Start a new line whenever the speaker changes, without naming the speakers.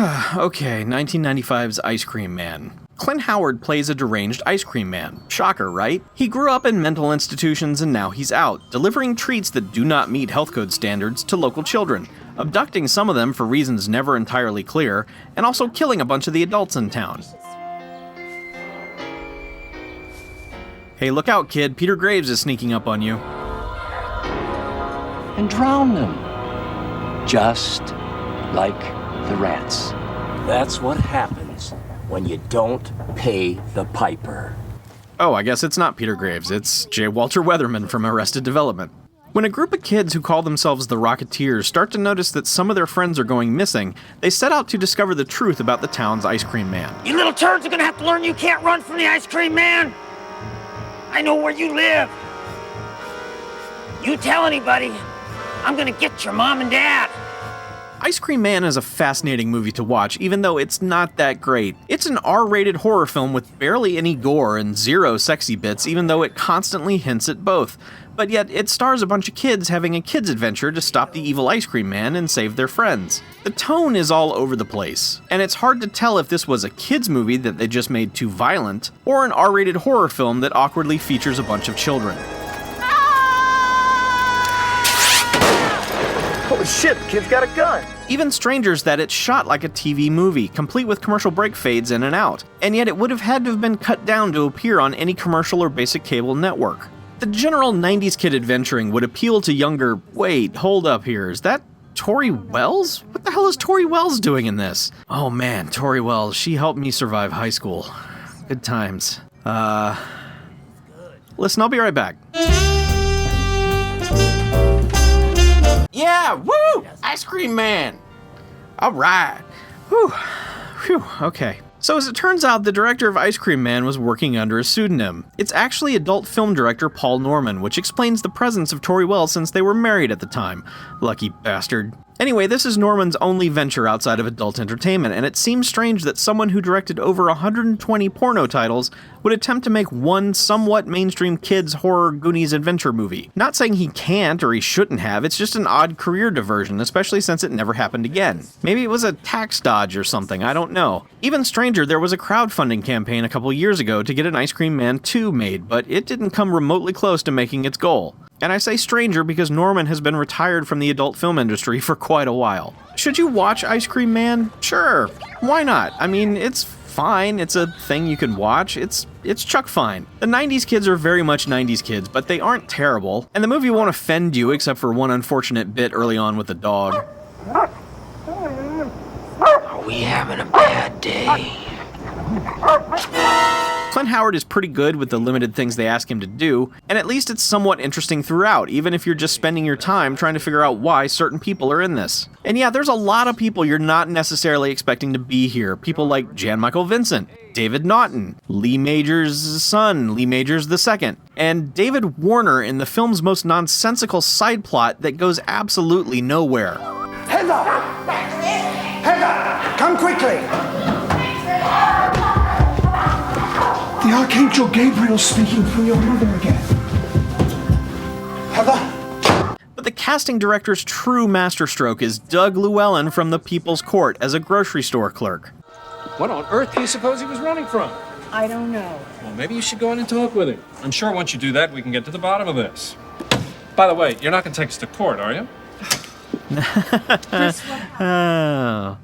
Okay, 1995's Ice Cream Man. Clint Howard plays a deranged ice cream man. Shocker, right? He grew up in mental institutions and now he's out, delivering treats that do not meet health code standards to local children, abducting some of them for reasons never entirely clear, and also killing a bunch of the adults in town. Hey, look out, kid. Peter Graves is sneaking up on you.
And drown them. Just like the rats.
That's what happens when you don't pay the piper.
Oh, I guess it's not Peter Graves, it's J. Walter Weatherman from Arrested Development. When a group of kids who call themselves the Rocketeers start to notice that some of their friends are going missing, they set out to discover the truth about the town's ice cream man.
You little turds are gonna have to learn you can't run from the ice cream man! I know where you live! You tell anybody, I'm gonna get your mom and dad!
Ice Cream Man is a fascinating movie to watch, even though it's not that great. It's an R-rated horror film with barely any gore and zero sexy bits, even though it constantly hints at both. But yet, it stars a bunch of kids having a kid's adventure to stop the evil ice cream man and save their friends. The tone is all over the place, and it's hard to tell if this was a kids movie that they just made too violent, or an R-rated horror film that awkwardly features a bunch of children.
Holy shit, the kid's got a gun!
Even Stranger's that it's shot like a TV movie, complete with commercial break fades in and out, and yet it would have had to have been cut down to appear on any commercial or basic cable network. The general 90s kid adventuring would appeal to younger... Wait, hold up here, is that Tori Wells? What the hell is Tori Wells doing in this? Oh man, Tori Wells, she helped me survive high school. Good times. Listen, I'll be right back. Yeah, woo! Ice Cream Man! Alright. Whew, okay. So as it turns out, the director of Ice Cream Man was working under a pseudonym. It's actually adult film director Paul Norman, which explains the presence of Tori Wells since they were married at the time. Lucky bastard. Anyway, this is Norman's only venture outside of adult entertainment, and it seems strange that someone who directed over 120 porno titles would attempt to make one somewhat mainstream kids horror Goonies adventure movie. Not saying he can't or he shouldn't have, it's just an odd career diversion, especially since it never happened again. Maybe it was a tax dodge or something, I don't know. Even stranger, there was a crowdfunding campaign a couple years ago to get an Ice Cream Man 2 made, but it didn't come remotely close to making its goal. And I say stranger because Norman has been retired from the adult film industry for quite a while. Should you watch Ice Cream Man? Sure. Why not? I mean, it's fine. It's a thing you can watch. It's chuck fine. The 90s kids are very much 90s kids, but they aren't terrible. And the movie won't offend you except for one unfortunate bit early on with the dog.
Are we having a bad day?
Clint Howard is pretty good with the limited things they ask him to do, and at least it's somewhat interesting throughout, even if you're just spending your time trying to figure out why certain people are in this. And yeah, there's a lot of people you're not necessarily expecting to be here. People like Jan Michael Vincent, David Naughton, Lee Majors' son, Lee Majors II, and David Warner in the film's most nonsensical side plot that goes absolutely nowhere.
Heather! Heather! Come quickly! The Archangel Gabriel speaking through your mother again. Heather?
But the casting director's true masterstroke is Doug Llewellyn from The People's Court as a grocery store clerk.
What on earth do you suppose he was running from?
I don't know.
Well, maybe you should go in and talk with him. I'm sure once you do that, we can get to the bottom of this. By the way, you're not going to take us to court, are you?
Oh.